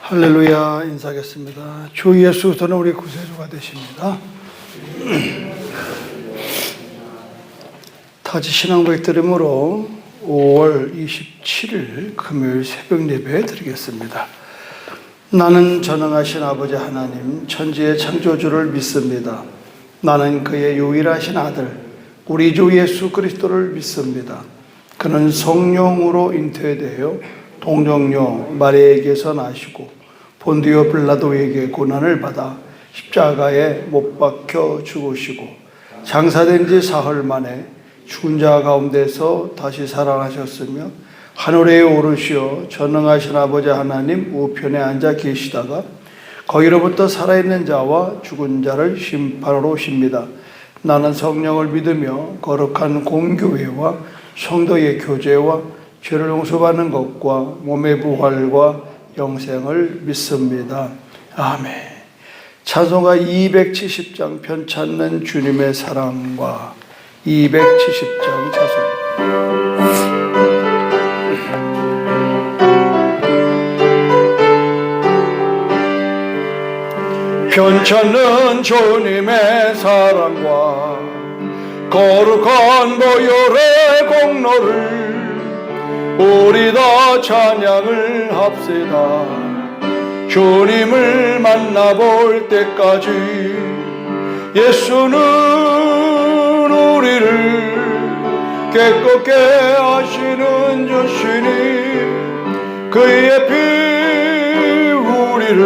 할렐루야. 인사하겠습니다. 주 예수께서는 우리 구세주가 되십니다. 타지 신앙고백 드림으로 5월 27일 금요일 새벽 예배 드리겠습니다. 나는 전능하신 아버지 하나님 천지의 창조주를 믿습니다. 나는 그의 유일하신 아들 우리 주 예수 그리스도를 믿습니다. 그는 성령으로 잉태되어 동정녀 마리아에게서 나시고 본디오 빌라도에게 고난을 받아 십자가에 못 박혀 죽으시고 장사된 지 사흘 만에 죽은 자 가운데서 다시 살아나셨으며 하늘에 오르시어 전능하신 아버지 하나님 우편에 앉아 계시다가 거기로부터 살아있는 자와 죽은 자를 심판하러 오십니다. 나는 성령을 믿으며 거룩한 공교회와 성도의 교제와 죄를 용서받는 것과 몸의 부활과 영생을 믿습니다. 아멘. 찬송가 270장 편찾는 주님의 사랑과 270장 찬송. 편찾는 주님의 사랑과 거룩한 보혈의 공로를 우리 다 찬양을 합시다. 주님을 만나볼 때까지 예수는 우리를 깨끗게 하시는 주시니 그의 피 우리를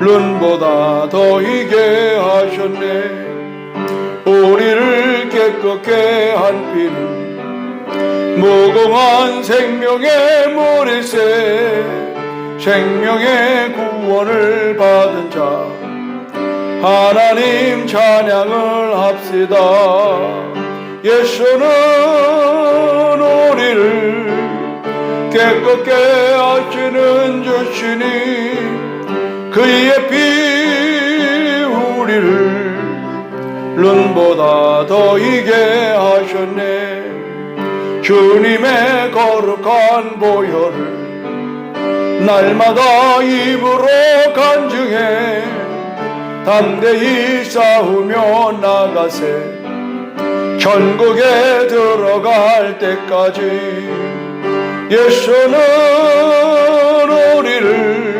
눈보다 더 희게 하셨네. 우리를 깨끗게 한 피는 무궁한 생명의 머리새 생명의 구원을 받은 자 하나님 찬양을 합시다. 예수는 우리를 깨끗게 하시는 주시니 그의 피 우리를 눈보다 더 희게 하셨네. 주님의 거룩한 보혈을 날마다 입으로 간증해 담대히 싸우며 나가세. 천국에 들어갈 때까지 예수는 우리를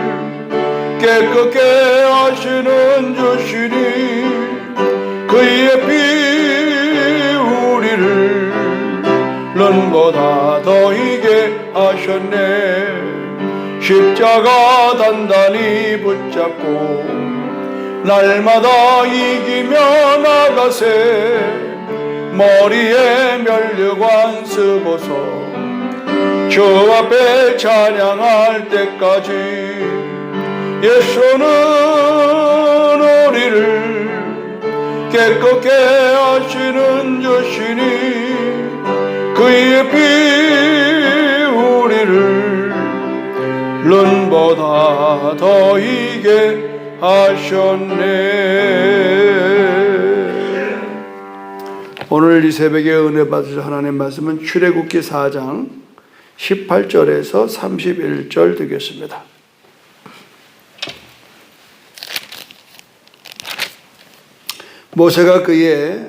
깨끗게 하시는 주시니 그의 피 우리를 눈보다 더 희게 하셨네. 십자가 단단히 붙잡고 날마다 이기며 나가세. 머리에 면류관 쓰고서 주 앞에 찬양할 때까지 예수는 우리를 깨끗게 하시는 주시니 그의 피 우리를 눈보다 더 희게 하셨네. 오늘 이 새벽에 은혜 받으실 하나님 말씀은 출애굽기 4장 18절에서 31절 되겠습니다. 모세가 그의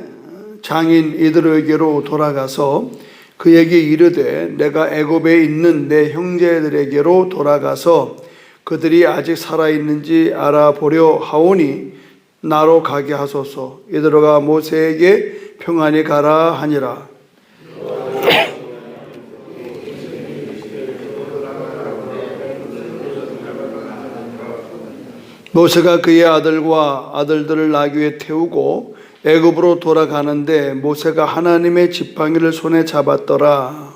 장인 이드로에게로 돌아가서 그에게 이르되 내가 애굽에 있는 내 형제들에게로 돌아가서 그들이 아직 살아있는지 알아보려 하오니 나로 가게 하소서. 이드로가 모세에게 평안히 가라 하니라. 모세가 그의 아들과 아들들을 나귀에 태우고 애굽으로 돌아가는데 모세가 하나님의 지팡이를 손에 잡았더라.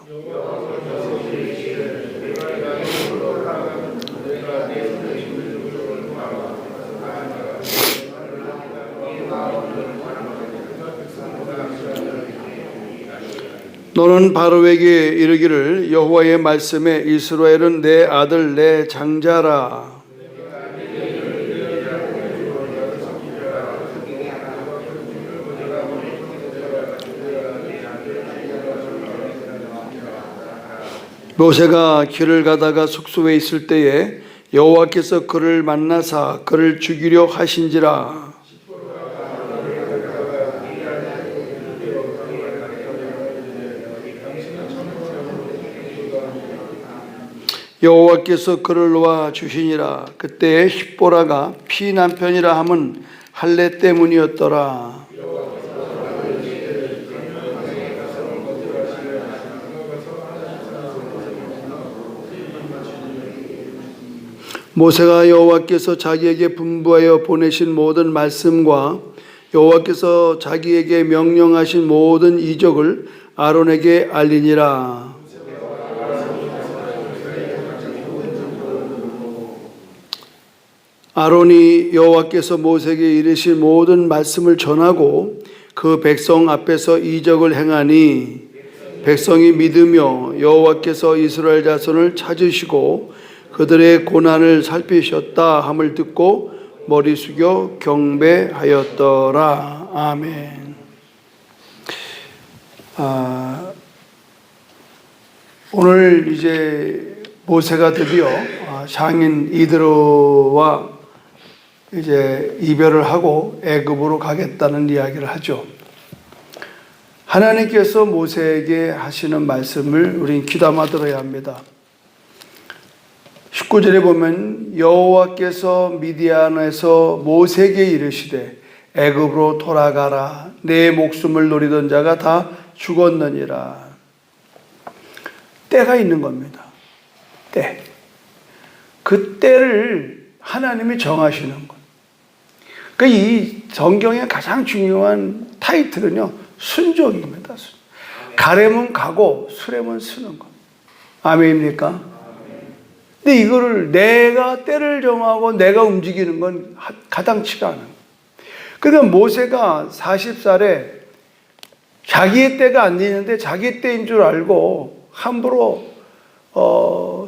너는 바로에게 이르기를 여호와의 말씀에 이스라엘은 내 아들 내 장자라. 모세가 길을 가다가 숙소에 있을 때에 여호와께서 그를 만나사 그를 죽이려 하신지라. 여호와께서 그를 놓아 주시니라. 그때에 십보라가 피난편이라 함은 할례 때문이었더라. 모세가 여호와께서 자기에게 분부하여 보내신 모든 말씀과 여호와께서 자기에게 명령하신 모든 이적을 아론에게 알리니라. 아론이 여호와께서 모세에게 이르신 모든 말씀을 전하고 그 백성 앞에서 이적을 행하니 백성이 믿으며 여호와께서 이스라엘 자손을 찾으시고 그들의 고난을 살피셨다 함을 듣고 머리 숙여 경배하였더라. 아멘. 오늘 이제 모세가 드디어 장인 이드로와 이제 이별을 하고 애굽으로 가겠다는 이야기를 하죠. 하나님께서 모세에게 하시는 말씀을 우린 귀담아 들어야 합니다. 19절에 보면 여호와께서 미디안에서 모세에게 이르시되 애굽으로 돌아가라. 내 목숨을 노리던 자가 다 죽었느니라. 때가 있는 겁니다. 때. 그 때를 하나님이 정하시는 것. 그러니까 이 성경의 가장 중요한 타이틀은요, 순종입니다. 가래면 가고 수레면 쓰는 것. 아멘입니까? 근데 이거를 내가 때를 정하고 내가 움직이는 건 가당치가 않아요. 그러니까 모세가 40살에 자기의 때가 안 되는데 자기 때인 줄 알고 함부로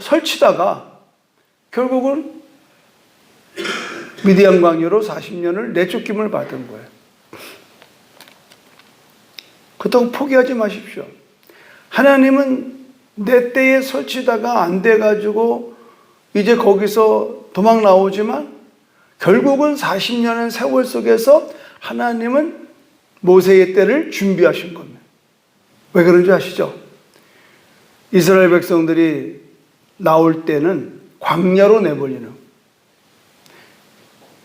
설치다가 결국은 미디안 광야로 40년을 내쫓김을 받은 거예요. 그렇다고 포기하지 마십시오. 하나님은 내 때에 설치다가 안 돼가지고 이제 거기서 도망 나오지만 결국은 40년의 세월 속에서 하나님은 모세의 때를 준비하신 겁니다. 왜 그런지 아시죠? 이스라엘 백성들이 나올 때는 광야로 내버리는,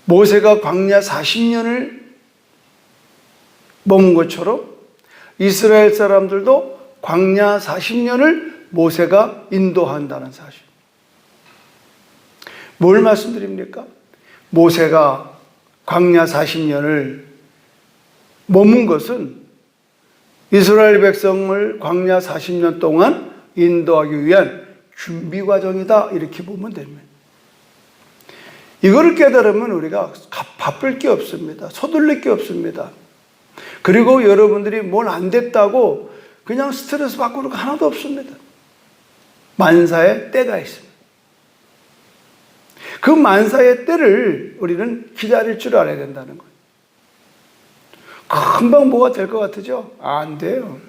모세가 광야 40년을 머문 것처럼 이스라엘 사람들도 광야 40년을 모세가 인도한다는 사실. 뭘 말씀드립니까? 모세가 광야 40년을 머문 것은 이스라엘 백성을 광야 40년 동안 인도하기 위한 준비 과정이다, 이렇게 보면 됩니다. 이거를 깨달으면 우리가 바쁠 게 없습니다. 서둘릴 게 없습니다. 그리고 여러분들이 뭘 안 됐다고 그냥 스트레스 받고 그런 거 하나도 없습니다. 만사의 때가 있습니다. 그 만사의 때를 우리는 기다릴 줄 알아야 된다는 거예요. 금방 뭐가 될 것 같으죠? 안 돼요.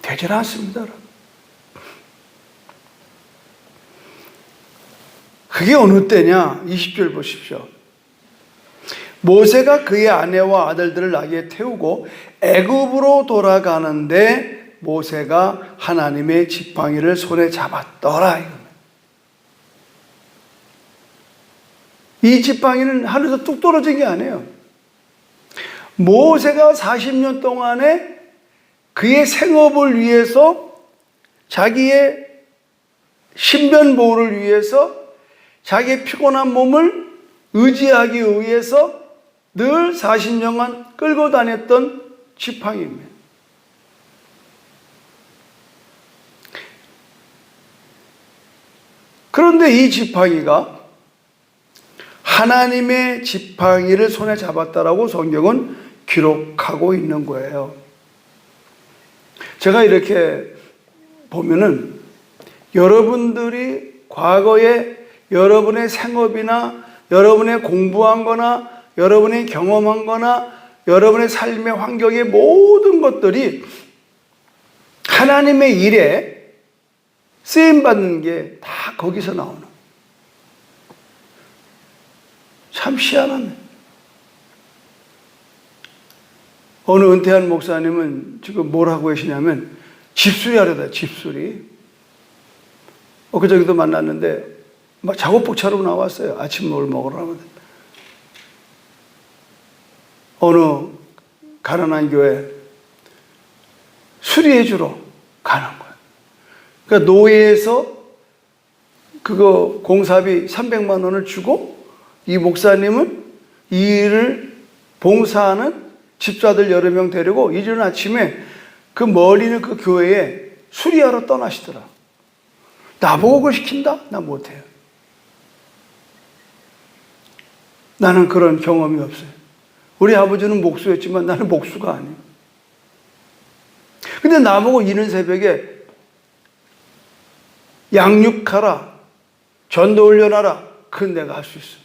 되질 않습니다. 그게 어느 때냐? 20절 보십시오. 모세가 그의 아내와 아들들을 나귀에 태우고 애굽으로 돌아가는데 모세가 하나님의 지팡이를 손에 잡았더라. 이 지팡이는 하늘에서 뚝 떨어진 게 아니에요. 모세가 40년 동안에 그의 생업을 위해서, 자기의 신변 보호를 위해서 자기의 피곤한 몸을 의지하기 위해서 늘 40년간 끌고 다녔던 지팡이입니다. 그런데 이 지팡이가 하나님의 지팡이를 손에 잡았다라고 성경은 기록하고 있는 거예요. 제가 이렇게 보면은 여러분들이 과거에 여러분의 생업이나 여러분의 공부한 거나 여러분이 경험한 거나 여러분의 삶의 환경의 모든 것들이 하나님의 일에 쓰임받는 게 다 거기서 나오는. 참 희한하네. 어느 은퇴한 목사님은 지금 뭘 하고 계시냐면 집수리 하려다, 집수리. 그저기도 만났는데 막 작업복처럼 나왔어요. 아침을 먹으러 하면. 어느 가난한 교회 수리해 주러 가는 거예요. 그러니까 노예에서 그거 공사비 300만 원을 주고 이 목사님은 이 일을 봉사하는 집사들 여러 명 데리고 이른 아침에 그 멀리 있는 그 교회에 수리하러 떠나시더라. 나보고 그걸 시킨다? 나 못해요. 나는 그런 경험이 없어요. 우리 아버지는 목수였지만 나는 목수가 아니에요. 근데 나보고 이른 새벽에 양육하라, 전도 올려놔라. 그건 내가 할 수 있어.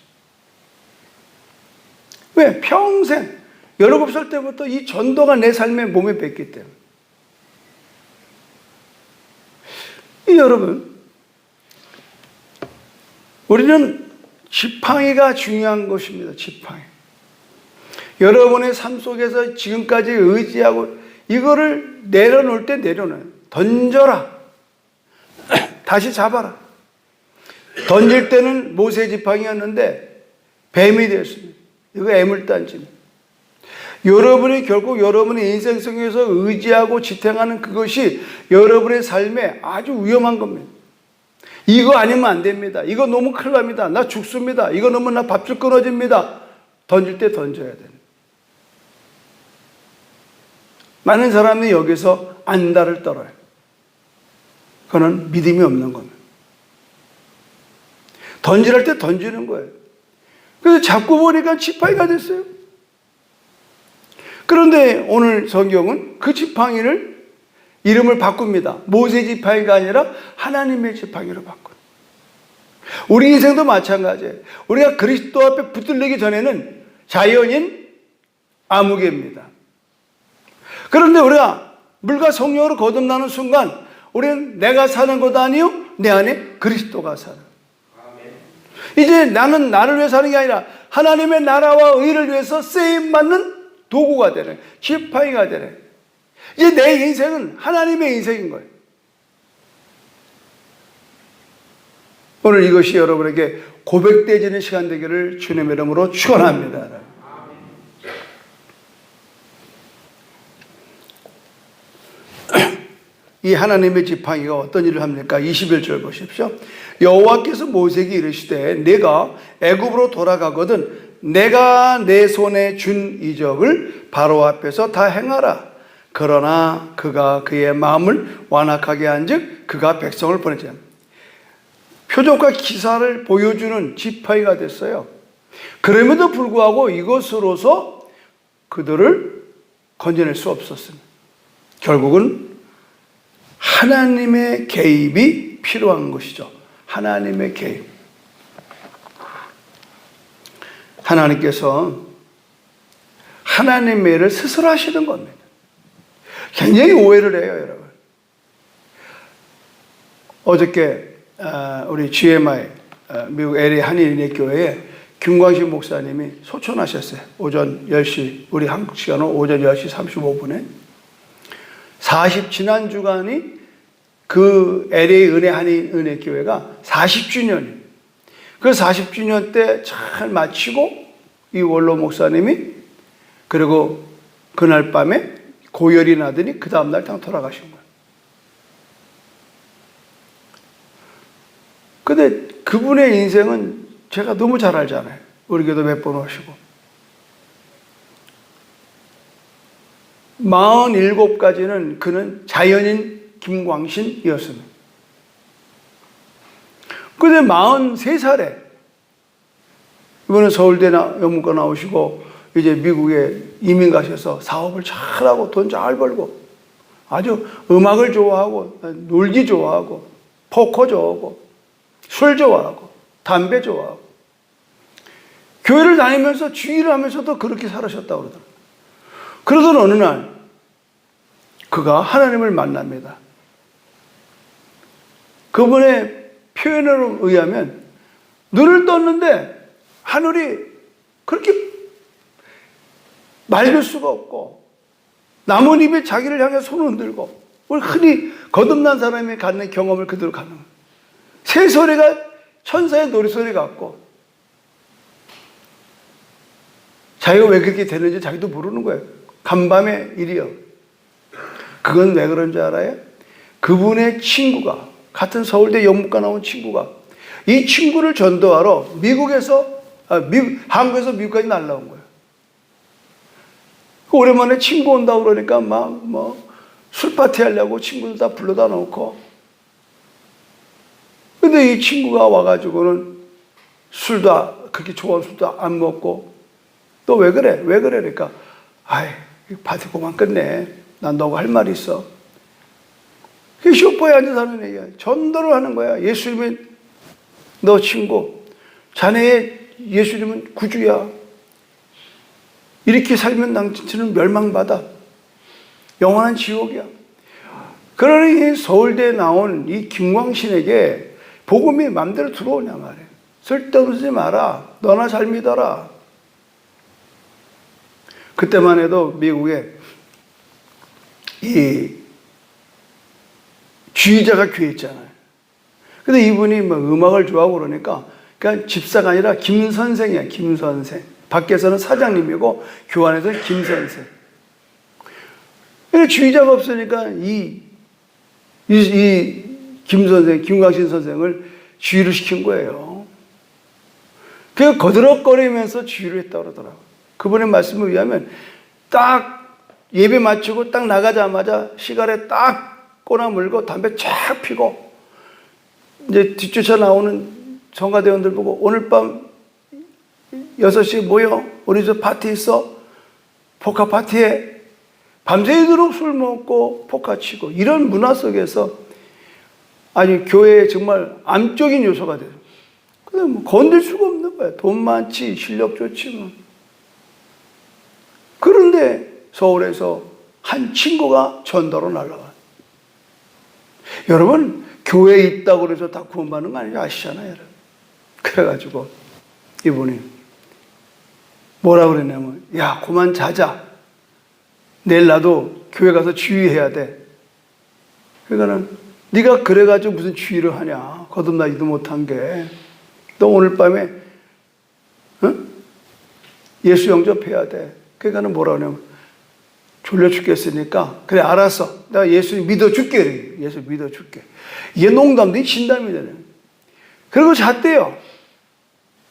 왜? 평생 17살 때부터 이 전도가 내 삶의 몸에 뱄기 때문에. 여러분, 우리는 지팡이가 중요한 것입니다. 지팡이. 여러분의 삶 속에서 지금까지 의지하고 이거를 내려놓을 때 내려놔요. 던져라. 다시 잡아라. 던질 때는 모세 지팡이였는데 뱀이 되었습니다. 이거 애물단지입니다. 여러분이 결국 여러분의 인생 속에서 의지하고 지탱하는 그것이 여러분의 삶에 아주 위험한 겁니다. 이거 아니면 안 됩니다. 이거 너무 큰일 납니다. 나 죽습니다. 이거 넣으면 나 밥줄 끊어집니다. 던질 때 던져야 됩니다. 많은 사람이 여기서 안달을 떨어요. 그거는 믿음이 없는 겁니다. 던지랄 때 던지는 거예요. 그래서 잡고 보니까 지팡이가 됐어요. 그런데 오늘 성경은 그 지팡이를 이름을 바꿉니다. 모세 지팡이가 아니라 하나님의 지팡이로 바꿔요. 우리 인생도 마찬가지예요. 우리가 그리스도 앞에 붙들리기 전에는 자연인 아무개입니다. 그런데 우리가 물과 성령으로 거듭나는 순간 우리는 내가 사는 것 아니요 내 안에 그리스도가 사는. 이제 나는 나를 위해 사는 게 아니라 하나님의 나라와 의를 위해서 쓰임받는 도구가 되는, 지팡이가 되는. 이제 내 인생은 하나님의 인생인 거예요. 오늘 이것이 여러분에게 고백되어지는 시간 되기를 주님의 이름으로 축원합니다. 이 하나님의 지팡이가 어떤 일을 합니까? 21절 보십시오. 여호와께서 모세에게 이르시되 내가 애굽으로 돌아가거든 내가 내 손에 준 이적을 바로 앞에서 다 행하라. 그러나 그가 그의 마음을 완악하게 한즉 그가 백성을 보내지 않는다. 표적과 기사를 보여주는 지팡이가 됐어요. 그럼에도 불구하고 이것으로서 그들을 건져낼 수 없었습니다. 결국은 하나님의 개입이 필요한 것이죠. 하나님의 개입. 하나님께서 하나님의 일을 스스로 하시는 겁니다. 굉장히 오해를 해요, 여러분. 어저께 우리 GMI 미국 LA 한인인회교회에 김광식 목사님이 소천하셨어요. 오전 10시, 우리 한국 시간으로 오전 10시 35분에 지난 주간이 그 LA 은혜 한인은혜교회가 40주년이에요. 그 40주년 때 잘 마치고 이 원로 목사님이 그리고 그날 밤에 고열이 나더니 그 다음날 당 돌아가신 거예요. 근데 그분의 인생은 제가 너무 잘 알잖아요. 우리 교도 몇 번 오시고. 47까지는 그는 자연인 김광신이었습니다. 그런데 43살에 이번에 서울대 영문과 나오시고 이제 미국에 이민 가셔서 사업을 잘하고 돈 잘 벌고 아주 음악을 좋아하고 놀기 좋아하고 포커 좋아하고 술 좋아하고 담배 좋아하고 교회를 다니면서 주의를 하면서도 그렇게 살으셨다고 그러더라고요. 그러던 어느 날 그가 하나님을 만납니다. 그분의 표현에 의하면 눈을 떴는데 하늘이 그렇게 맑을 수가 없고 나뭇잎에 자기를 향해 손을 흔들고 우리 흔히 거듭난 사람이 갖는 경험을 그대로 갖는 거예요. 새소리가 천사의 노래소리 같고 자기가 왜 그렇게 되는지 자기도 모르는 거예요. 간밤의 일이요. 그건 왜 그런 줄 알아요? 그분의 친구가 같은 서울대 영문과 나온 친구가 이 친구를 전도하러 한국에서 미국까지 날라온 거예요. 오랜만에 친구 온다고 그러니까 술파티 하려고 친구들 다 불러다 놓고 근데 이 친구가 와가지고는 술도 그렇게 좋은 술도 안 먹고 또 왜 그래? 왜 그래? 그러니까 파티 그만 끝내. 난 너가 할 말이 있어. 그 쇼파에 앉아서 하는 얘기야. 전도를 하는 거야. 예수님은 너 친구. 자네의 예수님은 구주야. 이렇게 살면 당신은 멸망받아. 영원한 지옥이야. 그러니 서울대에 나온 이 김광신에게 복음이 마음대로 들어오냐 말이야. 쓸데없이 마라. 너나 잘 믿어라. 그때만 해도 미국에 이 주의자가 교회 있잖아요. 근데 이분이 음악을 좋아하고 그러니까 그냥 집사가 아니라 김 선생이야. 김 선생. 밖에서는 사장님이고 교환에서는 김 선생. 주의자가 없으니까 김 선생, 김광신 선생을 주의를 시킨 거예요. 그 거드럭거리면서 주의를 했다고 그러더라고요. 그분의 말씀에 의하면 딱 예배 마치고 딱 나가자마자 시간에 딱 꼬나 물고 담배 쫙 피고 이제 뒤쫓아 나오는 성가대원들 보고 오늘 밤 6시에 모여. 우리 저 파티 있어. 포카 파티에 밤새도록 술 먹고 포카 치고 이런 문화 속에서 아니 교회에 정말 암적인 요소가 돼요. 근데 건들 수가 없는 거야. 돈 많지 실력 좋지 그런데 서울에서 한 친구가 전도로 날라와. 여러분 교회에 있다고 해서 다 구원받는 거 아니죠? 아시잖아요. 여러분. 그래가지고 이분이 뭐라 그랬냐면 야 그만 자자. 내일 나도 교회 가서 주의해야 돼. 그러니까는 네가 그래가지고 무슨 주의를 하냐. 거듭나지도 못한 게. 너 오늘 밤에 예수 영접해야 돼. 그러니까는 뭐라 그러냐면 졸려 죽겠으니까 그래 알았어. 내가 예수 믿어줄게. 예수 믿어줄게. 이게 농담도 진담이잖아요. 그리고 잤대요.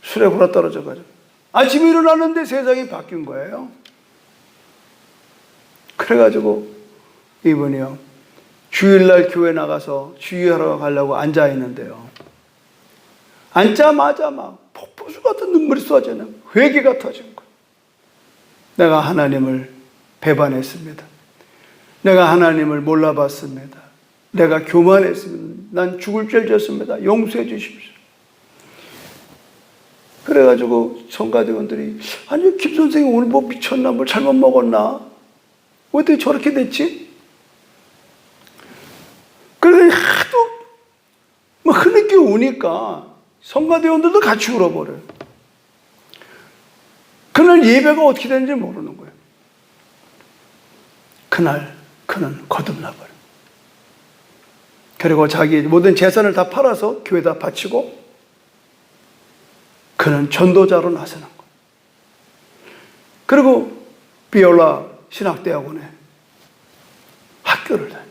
술에 굴러떨어져가지고. 아침에 일어났는데 세상이 바뀐 거예요. 그래가지고 이분이요. 주일날 교회 나가서 주의하러 가려고 앉아있는데요. 앉자마자 막 폭포수 같은 눈물이 쏟아지는 회개가 터진 거예요. 내가 하나님을 배반했습니다. 내가 하나님을 몰라봤습니다. 내가 교만했습니다. 난 죽을 죄를 졌습니다. 용서해 주십시오. 그래가지고 성가대원들이 아니 김 선생님 오늘 뭐 미쳤나 뭘 잘못 먹었나 왜 어떻게 저렇게 됐지? 그래서 하도 막 흐느껴 우니까 성가대원들도 같이 울어버려요. 그날 예배가 어떻게 되는지 모르는 거예요. 그날 그는 거듭나버려요. 그리고 자기 모든 재산을 다 팔아서 교회에다 바치고 그는 전도자로 나서는 거예요. 그리고 비올라 신학대학원에 학교를 다녀요.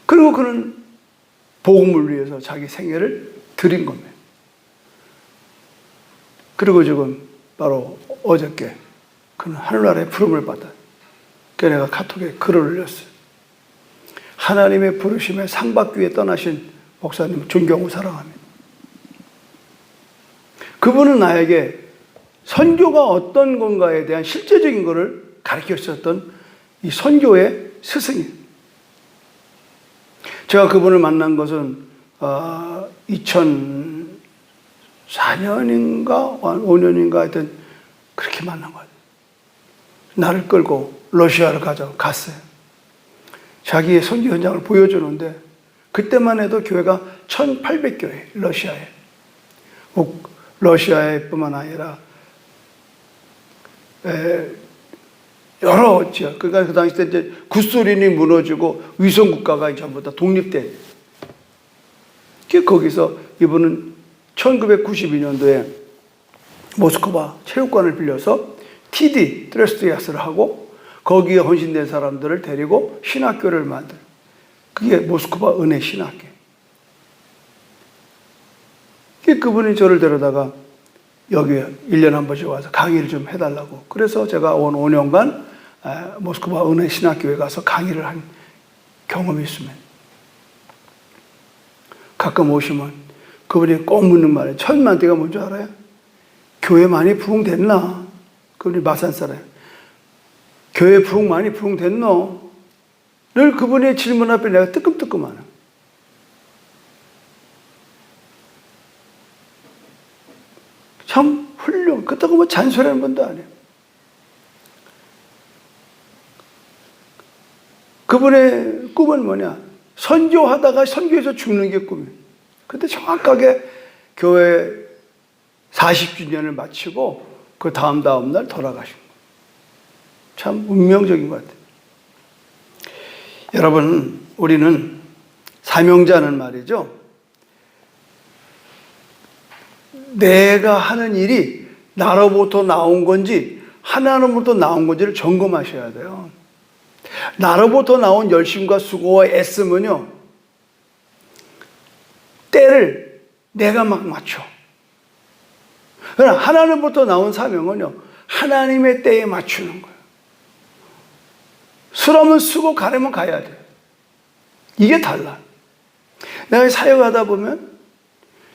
그리고 그는 복음을 위해서 자기 생애를 드린 겁니다. 그리고 지금 바로 어저께 그는 하늘나라의 부름을 받아. 그래서 내가 카톡에 글을 올렸어요. 하나님의 부르심에 상 받기 위해 떠나신 목사님 존경하고 사랑합니다. 그분은 나에게 선교가 어떤 건가에 대한 실제적인 것을 가르쳐 주셨던 이 선교의 스승이에요. 제가 그분을 만난 것은 2004년인가 5년인가 하여튼 그렇게 만난 거예요. 나를 끌고 러시아를 갔어요. 자기의 선교 현장을 보여주는데 그때만 해도 교회가 1800교회 러시아에. 러시아에 뿐만 아니라 여러 지역. 그러니까 그 당시 때 이제 구소련이 무너지고 위성 국가가 전부 다 독립돼. 거기서 이분은 1992년도에 모스크바 체육관을 빌려서 TD 트레스트야스를 하고 거기에 헌신된 사람들을 데리고 신학교를 만들. 그게 모스크바 은혜 신학교. 그분이 저를 데려다가 여기 1년에 한 번씩 와서 강의를 좀 해달라고. 그래서 제가 온 5년간 모스크바 은혜 신학교에 가서 강의를 한 경험이 있습니다. 가끔 오시면 그분이 꼭 묻는 말이에요. 첫 마디가 뭔지 알아요? 교회 많이 부흥됐나? 그분이 마산 사람이에요. 교회 많이 부흥됐노? 늘 그분의 질문 앞에 내가 뜨끔뜨끔하네. 참 훌륭. 그렇다고 뭐 잔소리하는 분도 아니에요. 그분의 꿈은 뭐냐? 선교하다가 선교에서 죽는 게 꿈이에요. 근데 정확하게 교회 40주년을 마치고 그 다음 날 돌아가신 거예요. 참 운명적인 것 같아요. 여러분, 우리는 사명자는 말이죠. 내가 하는 일이 나로부터 나온 건지 하나님으로부터 나온 건지를 점검하셔야 돼요. 나로부터 나온 열심과 수고와 애쓰면요, 때를 내가 막 맞춰. 그러나 하나님부터 나온 사명은요, 하나님의 때에 맞추는 거예요. 쓰라면 쓰고 가려면 가야 돼. 이게 달라. 내가 사역하다 보면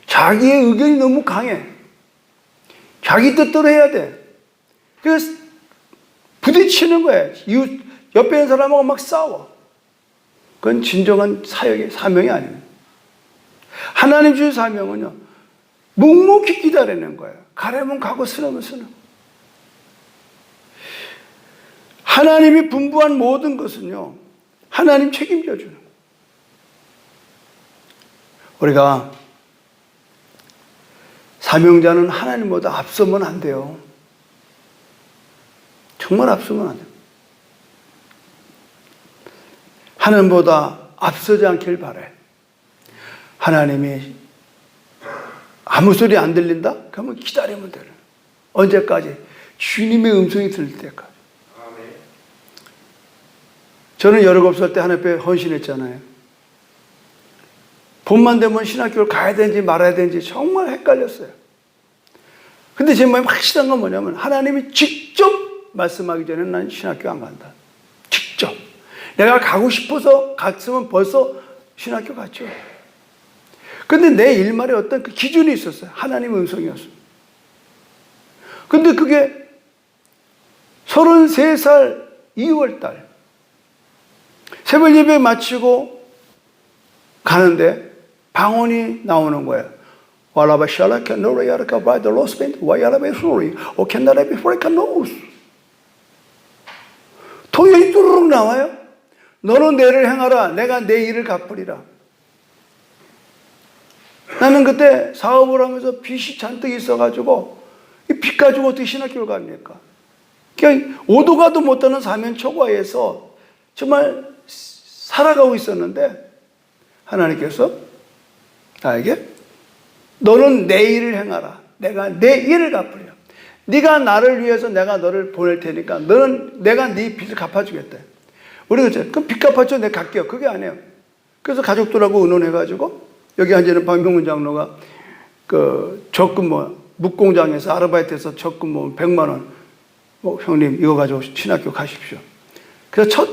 자기의 의견이 너무 강해. 자기 뜻대로 해야 돼. 그래서 부딪히는 거야. 옆에 있는 사람하고 막 싸워. 그건 진정한 사역의 사명이 아닙니다. 하나님 주신 사명은요, 묵묵히 기다리는 거예요. 가려면 가고 쓰려면 쓰는 거예요. 하나님이 분부한 모든 것은요, 하나님 책임져 주는 거예요. 우리가 사명자는 하나님보다 앞서면 안 돼요. 정말 앞서면 안 돼요. 하나님보다 앞서지 않길 바래. 하나님이 아무 소리 안 들린다? 그러면 기다리면 돼요. 언제까지? 주님의 음성이 들릴 때까지. 저는 17살 때 하나님 앞에 헌신했잖아요. 봄만 되면 신학교를 가야 되는지 말아야 되는지 정말 헷갈렸어요. 근데 제 마음에 확실한 건 뭐냐면 하나님이 직접 말씀하기 전에 난 신학교 안 간다. 직접. 내가 가고 싶어서 갔으면 벌써 신학교 갔죠. 근데 내 일말에 어떤 그 기준이 있었어요. 하나님의 음성이었어요. 근데 그게 33살 2월달 새벽 예배 마치고 가는데 방언이 나오는 거예요. 와라바샬라 캔노라 야르카 바이 더 로스벤트 와야라베 소리 오 캔나레 비포레카 노스. 통역이 뚜루룩 나와요. 너는 내 일을 행하라. 내가 내 일을 갚으리라. 나는 그때 사업을 하면서 빚이 잔뜩 있어가지고 이 빚 가지고 어떻게 신학교를 갑니까? 그냥 오도 가도 못하는 사면초가에서 정말 살아가고 있었는데 하나님께서 나에게 너는 내 일을 행하라. 내가 내 일을 갚으리라. 네가 나를 위해서 내가 너를 보낼 테니까 너는 내가 네 빚을 갚아주겠다. 우리가 그럼 빚 갚아줘 내가 갈게요. 그게 아니에요. 그래서 가족들하고 의논해가지고 여기 앉아있는 박명훈 장로가 그 적금 묵공장에서 아르바이트해서 적금 100만 원, 형님 이거 가지고 신학교 가십시오. 그래서 첫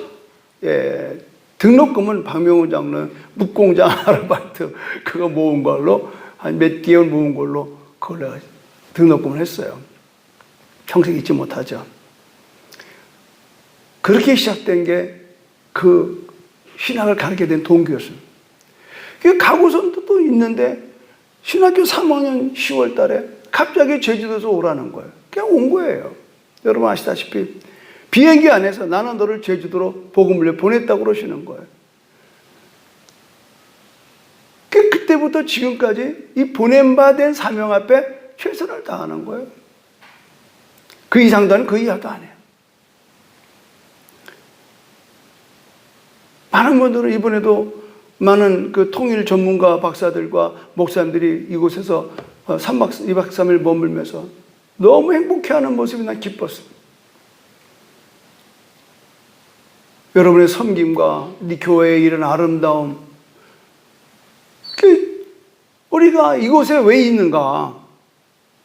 등록금은 박명훈 장로 묵공장 아르바이트 그거 모은 걸로 한 몇 개월 모은 걸로 그걸 내가 등록금을 했어요. 평생 잊지 못하죠. 그렇게 시작된 게 그 신학을 가르치게 된 동기였습니다. 가고선도 또 있는데 신학교 3학년 10월 달에 갑자기 제주도에서 오라는 거예요. 그냥 온 거예요. 여러분 아시다시피 비행기 안에서 나는 너를 제주도로 복음을 보냈다고 그러시는 거예요. 그때부터 지금까지 이 보냄받은 사명 앞에 최선을 다하는 거예요. 그 이상도 아니고 그 이하도 안 해요. 많은 분들은 이번에도 많은 그 통일 전문가 박사들과 목사님들이 이곳에서 2박 3일 머물면서 너무 행복해하는 모습이 난 기뻤습니다. 여러분의 섬김과 이 교회의 이런 아름다움, 우리가 이곳에 왜 있는가?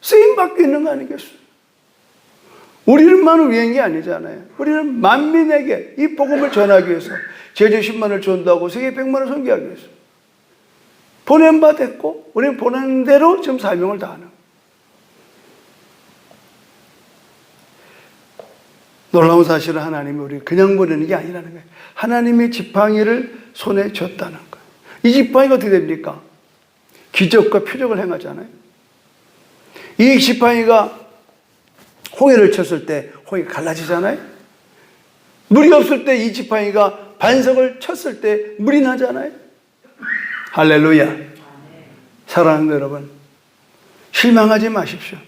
쓰임받고 있는 거 아니겠어요? 우리만을 위한 게 아니잖아요. 우리는 만민에게 이 복음을 전하기 위해서 제주 10만을 전도하고 세계 100만을 선교하기 위해서 보냄바 됐고 우리는 보낸 대로 지금 사명을 다하는. 놀라운 사실은 하나님이 우리를 그냥 보내는 게 아니라는 거예요. 하나님의 지팡이를 손에 쥐었다는 거예요. 이 지팡이가 어떻게 됩니까? 기적과 표적을 행하잖아요. 이 지팡이가 홍해를 쳤을 때 홍해가 갈라지잖아요. 물이 없을 때 이 지팡이가 반석을 쳤을 때 물이 나잖아요. 할렐루야. 사랑하는 여러분, 실망하지 마십시오.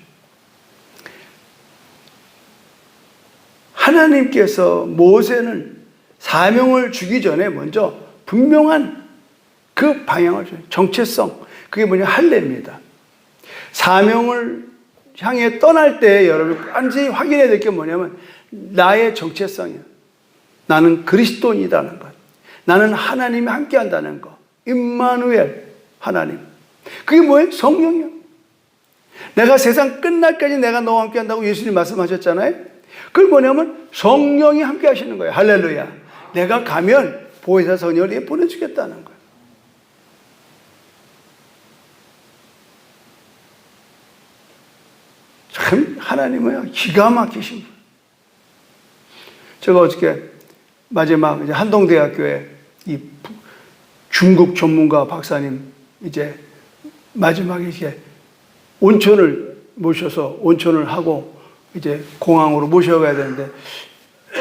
하나님께서 모세는 사명을 주기 전에 먼저 분명한 그 방향을 줘요. 정체성. 그게 뭐냐? 할례입니다. 사명을 향해 떠날 때 여러분 완전히 확인해야 될 게 뭐냐면 나의 정체성이에요. 나는 그리스도인이라는 것. 나는 하나님이 함께 한다는 것. 임마누엘 하나님. 그게 뭐예요? 성령이요. 내가 세상 끝날까지 내가 너와 함께 한다고 예수님 말씀하셨잖아요. 그걸 뭐냐면 성령이 함께 하시는 거예요. 할렐루야. 내가 가면 보혜사 성령을 보내주겠다는 거예요. 참 하나님은 기가 막히신 분. 제가 어저께 마지막 이제 한동대학교에 이 중국 전문가 박사님 이제 마지막에 이제 온천을 모셔서 온천을 하고 이제 공항으로 모셔가야 되는데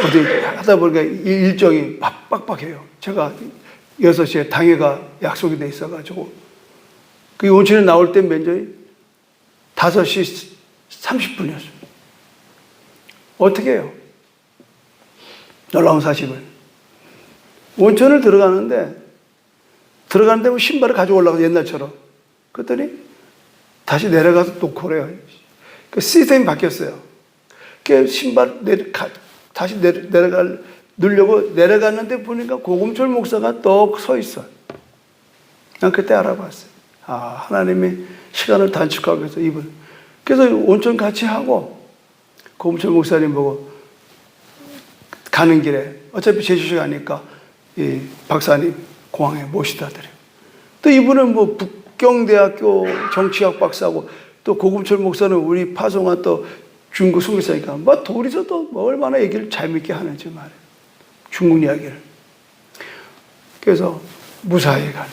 어디 하다 보니까 일정이 빡빡해요. 제가 6시에 당회가 약속이 돼 있어가지고 그 온천에 나올 때 면접이 5시 30분이었어요. 어떻게 해요? 놀라운 사실을. 온천을 들어가는데 뭐 신발을 가지고 올라가서 옛날처럼. 그랬더니 다시 내려가서 또 고래요. 그 시스템이 바뀌었어요. 그 신발 다시 누르려고 내려갔는데 보니까 고금철 목사가 떡 서 있어요. 난 그때 알아봤어요. 아, 하나님이 시간을 단축하기 위해서 이분. 그래서 온천 같이 하고 고금철 목사님 보고 가는 길에 어차피 제주시 가니까 이 박사님 공항에 모시다 드려요. 또 이분은 뭐 북경대학교 정치학 박사고 또 고금철 목사는 우리 파송한 또 중국 순교사니까 뭐 둘이서 또 뭐 얼마나 얘기를 재밌게 하는지 말이에요. 중국 이야기를. 그래서 무사히 가는.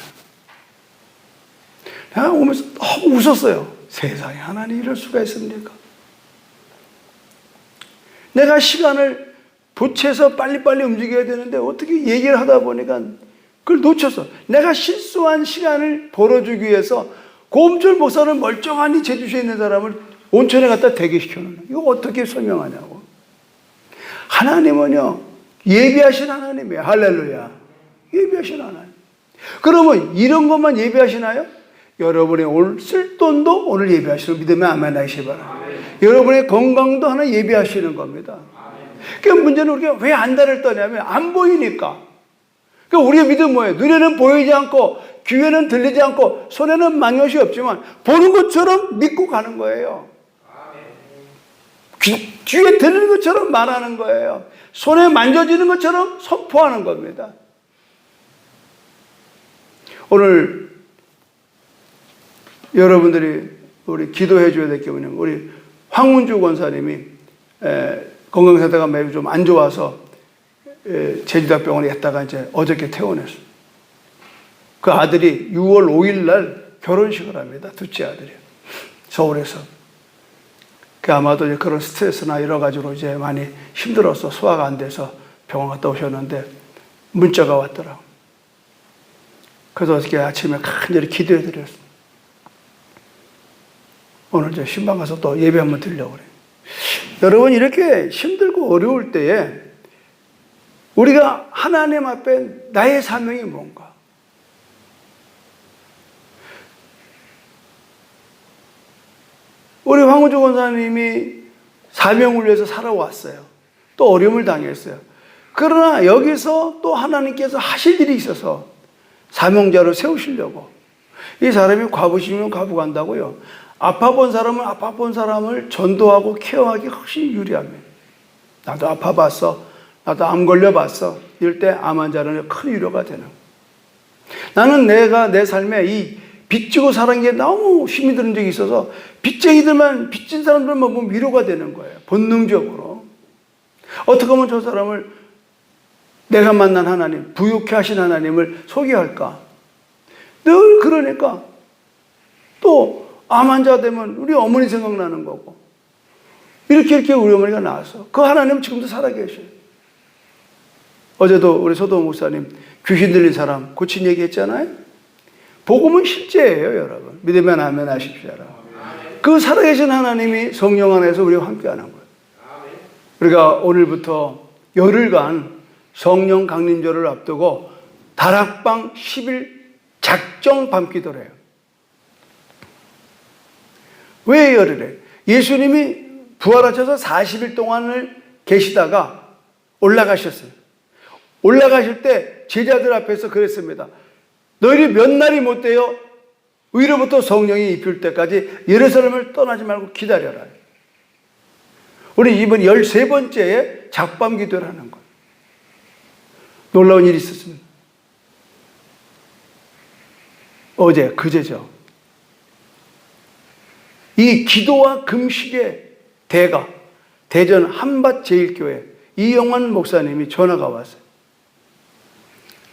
내가 오면서 너무 웃었어요. 세상에 하나님 이럴 수가 있습니까? 내가 시간을 보채서 빨리빨리 움직여야 되는데 어떻게 얘기를 하다 보니까 그걸 놓쳤어. 내가 실수한 시간을 벌어주기 위해서 고금철 목사는 멀쩡하니 제주시에 있는 사람을 온천에 갖다 대기시켜놓는 이거 어떻게 설명하냐고. 하나님은요 예비하신 하나님이에요. 할렐루야. 예비하신 하나님. 그러면 이런 것만 예비하시나요? 여러분의 오늘 쓸 돈도 오늘 예비하시는 믿으면 아멘 하시기 바랍니다. 여러분의 건강도 하나 예비하시는 겁니다. 그 문제는 우리가 왜 안달을 떠냐면 안 보이니까. 그러니까 우리의 믿음은 뭐예요? 눈에는 보이지 않고 귀에는 들리지 않고 손에는 만것이 없지만 보는 것처럼 믿고 가는 거예요. 귀에 들리는 것처럼 말하는 거예요. 손에 만져지는 것처럼 선포하는 겁니다. 오늘 여러분들이 우리 기도해 줘야 될 게 뭐냐면, 우리 황문주 권사님이 건강 상태가 매우 좀 안 좋아서 제주대병원에 있다가 이제 어저께 퇴원했어요. 그 아들이 6월 5일 날 결혼식을 합니다. 둘째 아들이 서울에서. 그 아마도 이제 그런 스트레스나 여러 가지로 이제 많이 힘들어서 소화가 안 돼서 병원 갔다 오셨는데 문자가 왔더라고. 그래서 어저께 아침에 간절히 기도해 드렸어요. 오늘 저 신방 가서 또 예배 한번 드리려고 그래요. 여러분, 이렇게 힘들고 어려울 때에 우리가 하나님 앞에 나의 사명이 뭔가? 우리 황우주 권사님이 사명을 위해서 살아왔어요. 또 어려움을 당했어요. 그러나 여기서 또 하나님께서 하실 일이 있어서 사명자로 세우시려고. 이 사람이 과부시면 과부 간다고요. 아파 본 사람은 아파 본 사람을 전도하고 케어하기 훨씬 유리합니다. 나도 아파 봤어. 나도 암 걸려 봤어. 이럴 때 암 환자는 큰 위로가 되는 거예요. 나는 내가 내 삶에 이 빚지고 살은 게 너무 힘이 드는 적이 있어서 빚쟁이들만, 빚진 사람들만 보면 위로가 되는 거예요. 본능적으로. 어떻게 하면 저 사람을, 내가 만난 하나님, 부유케 하신 하나님을 소개할까? 늘 그러니까 또 암 환자 되면 우리 어머니 생각나는 거고, 이렇게 우리 어머니가 나와서 그 하나님은 지금도 살아계셔요. 어제도 우리 소도 목사님 귀신 들린 사람 고친 얘기 했잖아요. 복음은 실제예요, 여러분. 믿으면 아멘 하십시오. 그 살아계신 하나님이 성령 안에서 우리와 함께하는 거예요. 우리가 오늘부터 열흘간 성령 강림절을 앞두고 다락방 10일 작정 밤기도를 해요. 왜 열흘에? 예수님이 부활하셔서 40일 동안을 계시다가 올라가셨어요. 올라가실 때 제자들 앞에서 그랬습니다. 너희들이 몇 날이 못 되어 위로부터 성령이 입힐 때까지 예루살렘을 떠나지 말고 기다려라. 우리 이번 13번째에 작밤 기도를 하는 거예요. 놀라운 일이 있었습니다. 어제, 그제죠. 이 기도와 금식의 대가, 대전 한밭제일교회 이영환 목사님이 전화가 왔어요.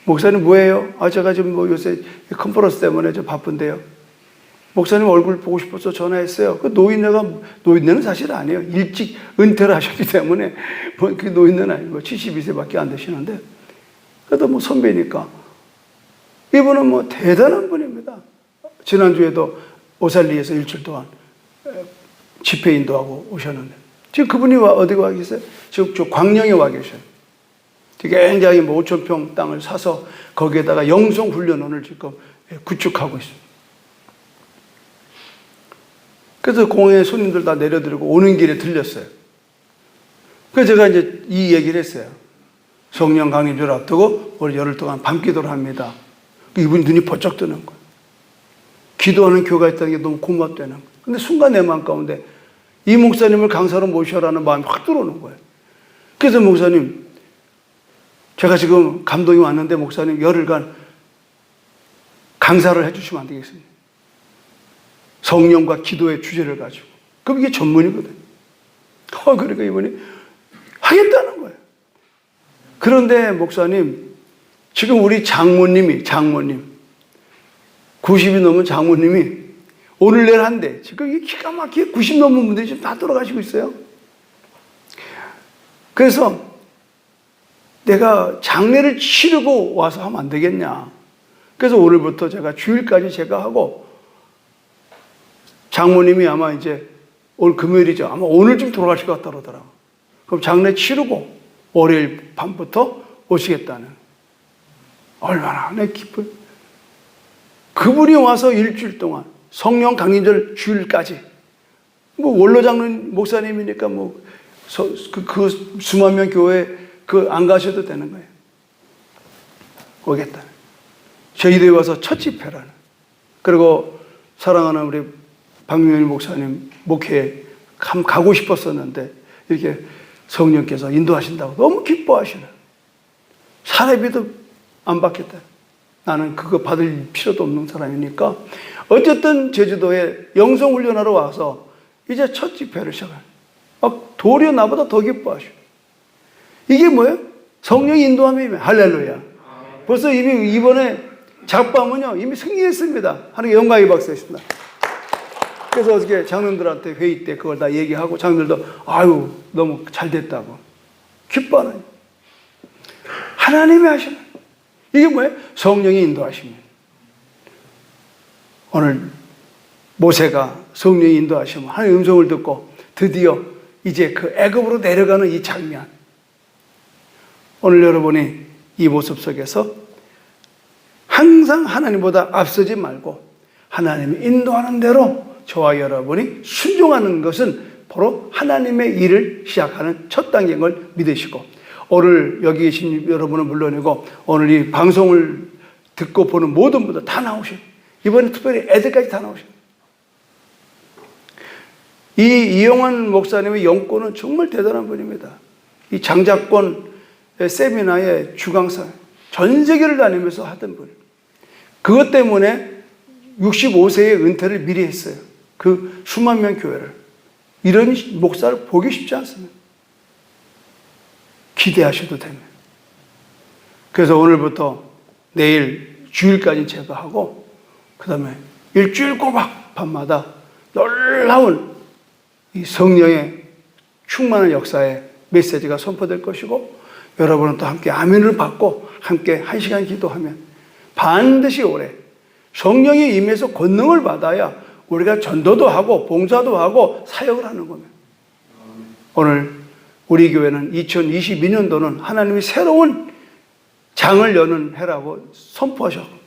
목사님 뭐예요? 제가 지금 요새 컨퍼런스 때문에 좀 바쁜데요. 목사님 얼굴 보고 싶어서 전화했어요. 그 노인네는 사실 아니에요. 일찍 은퇴를 하셨기 때문에 그 노인네는 아니고 72세밖에 안 되시는데, 그래도 선배니까. 이분은 대단한 분입니다. 지난주에도 오살리에서 일주일 동안 집회 인도하고 오셨는데, 지금 그분이 어디 와 계세요? 지금 저 광명에 와 계셔요. 굉장히 5,000평 땅을 사서 거기에다가 영성훈련원을 지금 구축하고 있습니다. 그래서 공항에 손님들 다 내려드리고 오는 길에 들렸어요. 그래서 제가 이제 이 얘기를 했어요. 성령 강림절 앞두고 우리 열흘 동안 밤기도를 합니다. 이분이 눈이 번쩍 뜨는 거예요. 기도하는 교회가 있다는 게 너무 고맙다는 거예요. 근데 순간 내 마음 가운데 이 목사님을 강사로 모셔라는 마음이 확 들어오는 거예요. 그래서 목사님, 제가 지금 감동이 왔는데 목사님 열흘간 강사를 해주시면 안 되겠습니까? 성령과 기도의 주제를 가지고. 그럼 이게 전문이거든요. 그러니까 이분이 하겠다는 거예요. 그런데 목사님, 지금 우리 장모님 90이 넘은 장모님이 오늘 내일 한대. 지금 이게 기가 막히게 90 넘은 분들이 지금 다 돌아가시고 있어요. 그래서 내가 장례를 치르고 와서 하면 안 되겠냐. 그래서 오늘부터 제가 주일까지 제가 하고, 장모님이 아마 이제 오늘 금요일이죠. 아마 오늘쯤 돌아가실 것 같다 그러더라고. 그럼 장례 치르고 월요일 밤부터 오시겠다는. 얼마나 내 기뻐요. 그분이 와서 일주일 동안 성령 강림절 주일까지, 원로 장로님 목사님이니까 그 수만 명 교회 안 가셔도 되는 거예요. 오겠다. 저희들이 와서 첫 집회라는. 그리고 사랑하는 우리 박명일 목사님 목회에 가고 싶었었는데 이렇게 성령께서 인도하신다고 너무 기뻐하시는. 사례비도 안 받겠다. 나는 그거 받을 필요도 없는 사람이니까 어쨌든 제주도에 영성훈련하러 와서 이제 첫 집회를 시작해요. 막 도리어 나보다 더 기뻐하셔. 이게 뭐예요? 성령의 인도함이며 할렐루야. 벌써 이미 이번에 작밤은요 이미 승리했습니다. 하나님께 영광이 박수했습니다. 그래서 어저께 장로들한테 회의 때 그걸 다 얘기하고 장로들도 아유 너무 잘 됐다고 기뻐하는. 하나님이 하시는. 이게 뭐예요? 성령이 인도하시면. 오늘 모세가 성령이 인도하시면 하나님의 음성을 듣고 드디어 이제 그 애굽으로 내려가는 이 장면. 오늘 여러분이 이 모습 속에서 항상 하나님보다 앞서지 말고 하나님이 인도하는 대로 저와 여러분이 순종하는 것은 바로 하나님의 일을 시작하는 첫 단계인 걸 믿으시고, 오늘 여기 계신 여러분은 물론이고 오늘 이 방송을 듣고 보는 모든 분들 다 나오셔요. 이번에 특별히 애들까지 다 나오셔요. 이 이용환 목사님의 연고는 정말 대단한 분입니다. 이 장자권 세미나의 주강사, 전 세계를 다니면서 하던 분. 그것 때문에 65세의 은퇴를 미리 했어요. 그 수만 명 교회를. 이런 목사를 보기 쉽지 않습니다. 기대하셔도 됩니다. 그래서 오늘부터 내일 주일까지 제거하고 그 다음에 일주일 꼬박 밤마다 놀라운 이 성령의 충만한 역사의 메시지가 선포될 것이고, 여러분은 또 함께 아멘을 받고 함께 한 시간 기도하면 반드시 올해 성령이 임해서 권능을 받아야 우리가 전도도 하고 봉사도 하고 사역을 하는 겁니다. 오늘 우리 교회는 2022년도는 하나님이 새로운 장을 여는 해라고 선포하셨고,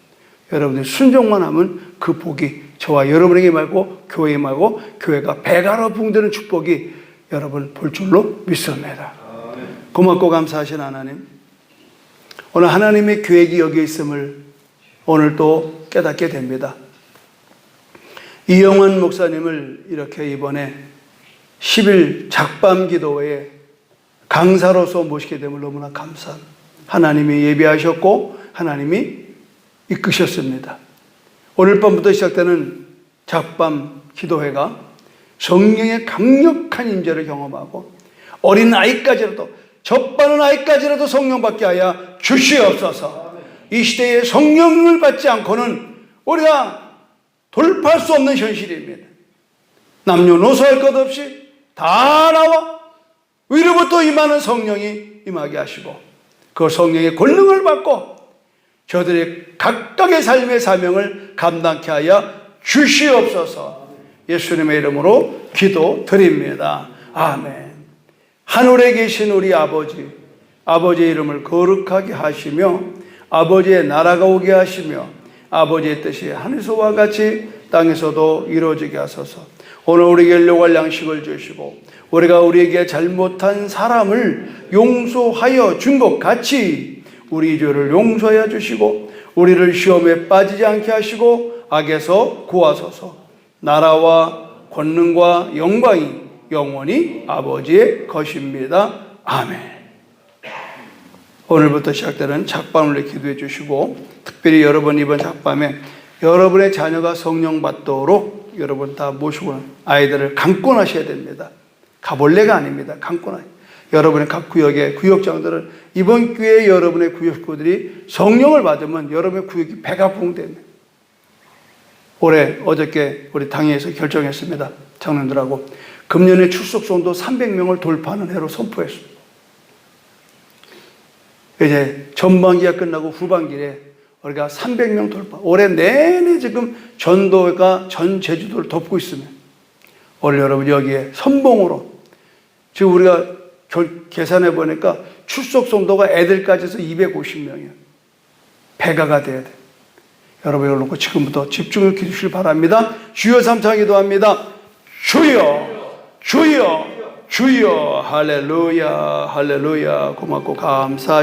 여러분들이 순종만 하면 그 복이 저와 여러분에게 말고 교회에 말고 교회가 배가로 붕대는 축복이 여러분 볼 줄로 믿습니다. 고맙고 감사하신 하나님, 오늘 하나님의 계획이 여기 있음을 오늘 또 깨닫게 됩니다. 이영환 목사님을 이렇게 이번에 10일 작밤 기도회에 강사로서 모시게 됨을 너무나 감사합니다. 하나님이 예비하셨고 하나님이 이끄셨습니다. 오늘 밤부터 시작되는 작밤 기도회가 성령의 강력한 임재를 경험하고 어린 아이까지라도, 젖바는 아이까지라도 성령 받게 하여 주시옵소서. 이 시대에 성령을 받지 않고는 우리가 돌파할 수 없는 현실입니다. 남녀노소 할 것 없이 다 나와 위로부터 임하는 성령이 임하게 하시고 그 성령의 권능을 받고 저들의 각각의 삶의 사명을 감당케 하여 주시옵소서. 예수님의 이름으로 기도드립니다. 아멘. 하늘에 계신 우리 아버지, 아버지의 이름을 거룩하게 하시며 아버지의 나라가 오게 하시며 아버지의 뜻이 하늘에서와 같이 땅에서도 이루어지게 하소서. 오늘 우리에게 일용할 양식을 주시고 우리가 우리에게 잘못한 사람을 용서하여 준 것 같이 우리 죄를 용서하여 주시고 우리를 시험에 빠지지 않게 하시고 악에서 구하소서. 나라와 권능과 영광이 영원히 아버지의 것입니다. 아멘. 오늘부터 시작되는 작밤을 기도해 주시고, 특별히 여러분 이번 작밤에 여러분의 자녀가 성령 받도록 여러분 다 모시고 아이들을 강권하셔야 됩니다. 가볼래가 아닙니다. 강권하셔야. 여러분의 각 구역의 구역장들은 이번 기회에 여러분의 구역구들이 성령을 받으면 여러분의 구역이 배가 부흥됩니다. 올해 어저께 우리 당회에서 결정했습니다. 장로들하고 금년에 출석성도 300명을 돌파하는 해로 선포했습니다. 이제 전반기가 끝나고 후반기에 우리가 300명 돌파. 올해 내내 지금 전도가 전 제주도를 덮고 있으면 오늘 여러분 여기에 선봉으로 지금 우리가 계산해 보니까 출석성도가 애들까지 해서 250명이에요. 배가가 돼야 돼요. 여러분 이걸 놓고 지금부터 집중을 기도하시길 바랍니다. 주여 삼창 기도합니다. 주여, 주여, 주여. 할렐루야, 할렐루야. 고맙고 감사.